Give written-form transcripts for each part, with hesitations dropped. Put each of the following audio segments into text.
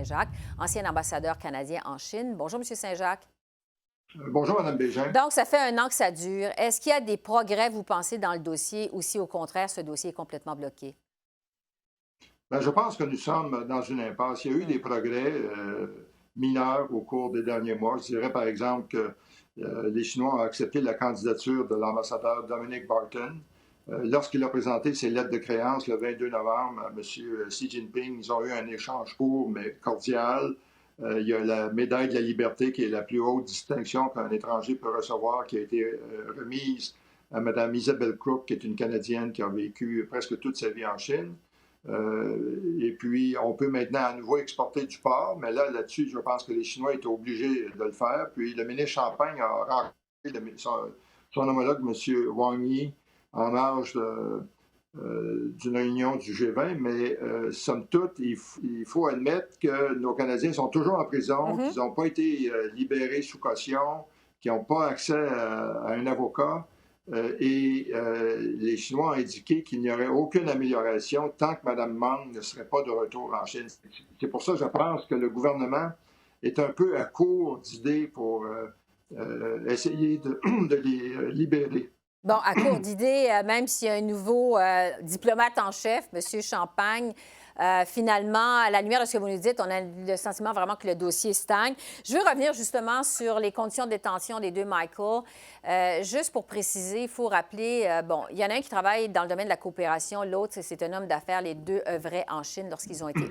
Saint-Jacques, ancien ambassadeur canadien en Chine. Bonjour, M. Saint-Jacques. Bonjour, Mme Bégin. Donc, ça fait 1 an que ça dure. Est-ce qu'il y a des progrès, vous pensez, dans le dossier ou si, au contraire, ce dossier est complètement bloqué? Bien, je pense que nous sommes dans une impasse. Il y a eu des progrès mineurs au cours des derniers mois. Je dirais, par exemple, que les Chinois ont accepté la candidature de l'ambassadeur Dominic Barton. Lorsqu'il a présenté ses lettres de créance le 22 novembre à M. Xi Jinping, ils ont eu un échange court mais cordial. Il y a la médaille de la liberté qui est la plus haute distinction qu'un étranger peut recevoir, qui a été remise à Mme Isabelle Crook, qui est une Canadienne qui a vécu presque toute sa vie en Chine. Et puis, on peut maintenant à nouveau exporter du porc, mais là-dessus, je pense que les Chinois étaient obligés de le faire. Puis, le ministre Champagne a rencontré son homologue, M. Wang Yi, en marge d'une réunion du G20, mais somme toute, il faut admettre que nos Canadiens sont toujours en prison, qu'ils n'ont pas été libérés sous caution, qu'ils n'ont pas accès à un avocat. Les Chinois ont indiqué qu'il n'y aurait aucune amélioration tant que Mme Meng ne serait pas de retour en Chine. C'est pour ça que je pense que le gouvernement est un peu à court d'idées pour essayer de les libérer. Bon, à court d'idées, même s'il y a un nouveau diplomate en chef, M. Champagne, finalement, à la lumière de ce que vous nous dites, on a le sentiment vraiment que le dossier stagne. Je veux revenir justement sur les conditions de détention des deux Michael. Juste pour préciser, il faut rappeler, bon, il y en a un qui travaille dans le domaine de la coopération, l'autre, c'est un homme d'affaires. Les deux œuvraient en Chine lorsqu'ils ont été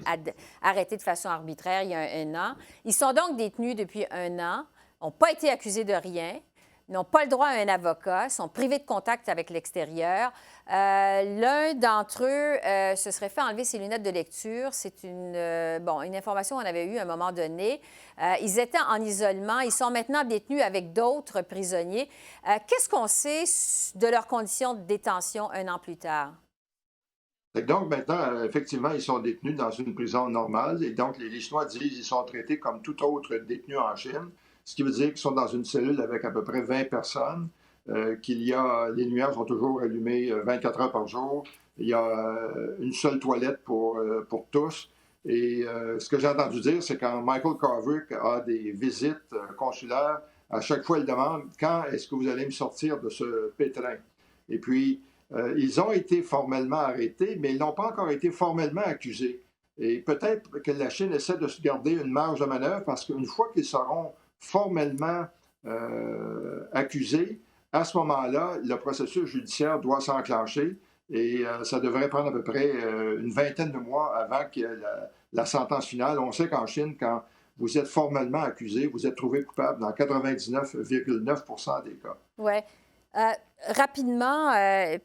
arrêtés de façon arbitraire il y a un an. Ils sont donc détenus depuis 1 an, n'ont pas été accusés de rien, n'ont pas le droit à un avocat, sont privés de contact avec l'extérieur. L'un d'entre eux se serait fait enlever ses lunettes de lecture. C'est une information qu'on avait eue à un moment donné. Ils étaient en isolement. Ils sont maintenant détenus avec d'autres prisonniers. Qu'est-ce qu'on sait de leurs conditions de détention 1 an plus tard? Donc maintenant, effectivement, ils sont détenus dans une prison normale. Et donc, les Chinois disent qu'ils sont traités comme tout autre détenu en Chine, ce qui veut dire qu'ils sont dans une cellule avec à peu près 20 personnes, les lumières sont toujours allumées 24 heures par jour, il y a une seule toilette pour tous. Et ce que j'ai entendu dire, c'est quand Michael Kovrig a des visites consulaires, à chaque fois, il demande « Quand est-ce que vous allez me sortir de ce pétrin? » Et puis, ils ont été formellement arrêtés, mais ils n'ont pas encore été formellement accusés. Et peut-être que la Chine essaie de se garder une marge de manœuvre parce qu'une fois qu'ils seront formellement accusés, à ce moment-là, le processus judiciaire doit s'enclencher et ça devrait prendre à peu près une vingtaine de mois avant qu'il y ait la sentence finale. On sait qu'en Chine, quand vous êtes formellement accusé, vous êtes trouvé coupable dans 99,9% des cas. Oui. Rapidement,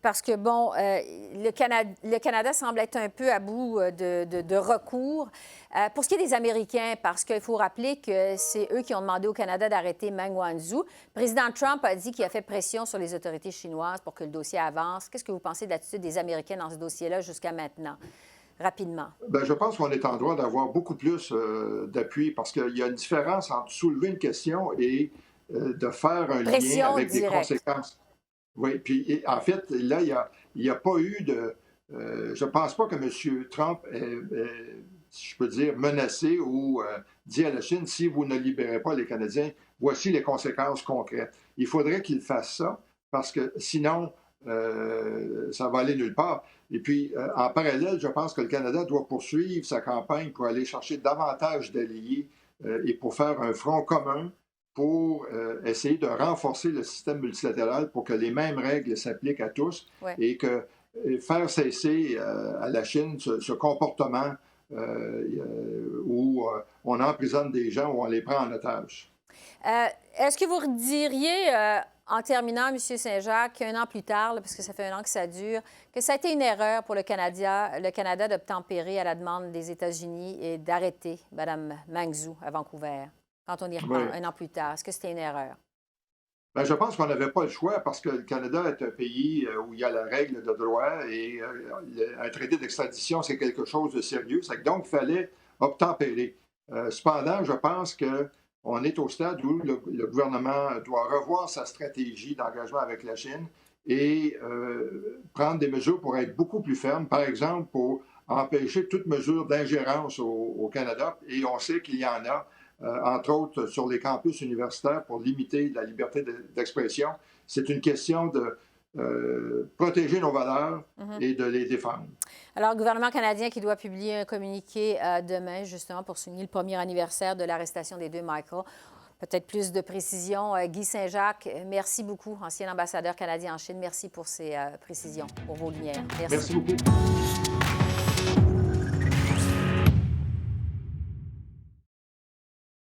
parce que, bon, le Canada semble être un peu à bout de recours. Pour ce qui est des Américains, parce qu'il faut rappeler que c'est eux qui ont demandé au Canada d'arrêter Meng Wanzhou. Le président Trump a dit qu'il a fait pression sur les autorités chinoises pour que le dossier avance. Qu'est-ce que vous pensez de l'attitude des Américains dans ce dossier-là jusqu'à maintenant? Rapidement. Bien, je pense qu'on est en droit d'avoir beaucoup plus d'appui parce qu'il y a une différence entre soulever une question et de faire un lien avec des conséquences. Oui, puis en fait, là, il n'y a pas eu de... je ne pense pas que M. Trump ait, si je peux dire, menacé ou dit à la Chine, si vous ne libérez pas les Canadiens, voici les conséquences concrètes. Il faudrait qu'il fasse ça parce que sinon, ça va aller nulle part. Et puis, en parallèle, je pense que le Canada doit poursuivre sa campagne pour aller chercher davantage d'alliés et pour faire un front commun pour essayer de renforcer le système multilatéral pour que les mêmes règles s'appliquent à tous et que faire cesser à la Chine ce comportement où on emprisonne des gens, où on les prend en otage. Est-ce que vous diriez, en terminant, M. Saint-Jacques, 1 an plus tard, parce que ça fait 1 an que ça dure, que ça a été une erreur pour le Canada d'obtempérer à la demande des États-Unis et d'arrêter Mme Meng Wanzhou à Vancouver? Quand on y reprend 1 an plus tard, est-ce que c'était une erreur? Bien, je pense qu'on n'avait pas le choix parce que le Canada est un pays où il y a la règle de droit et un traité d'extradition, c'est quelque chose de sérieux. Donc, il fallait obtempérer. Cependant, je pense qu'on est au stade où le gouvernement doit revoir sa stratégie d'engagement avec la Chine et prendre des mesures pour être beaucoup plus ferme. Par exemple, pour empêcher toute mesure d'ingérence au Canada. Et on sait qu'il y en a, entre autres, sur les campus universitaires pour limiter la liberté d'expression. C'est une question de protéger nos valeurs et de les défendre. Alors, le gouvernement canadien qui doit publier un communiqué demain, justement, pour souligner le premier anniversaire de l'arrestation des deux Michael. Peut-être plus de précisions. Guy Saint-Jacques, merci beaucoup, ancien ambassadeur canadien en Chine. Merci pour ces précisions, pour vos lumières. Merci beaucoup.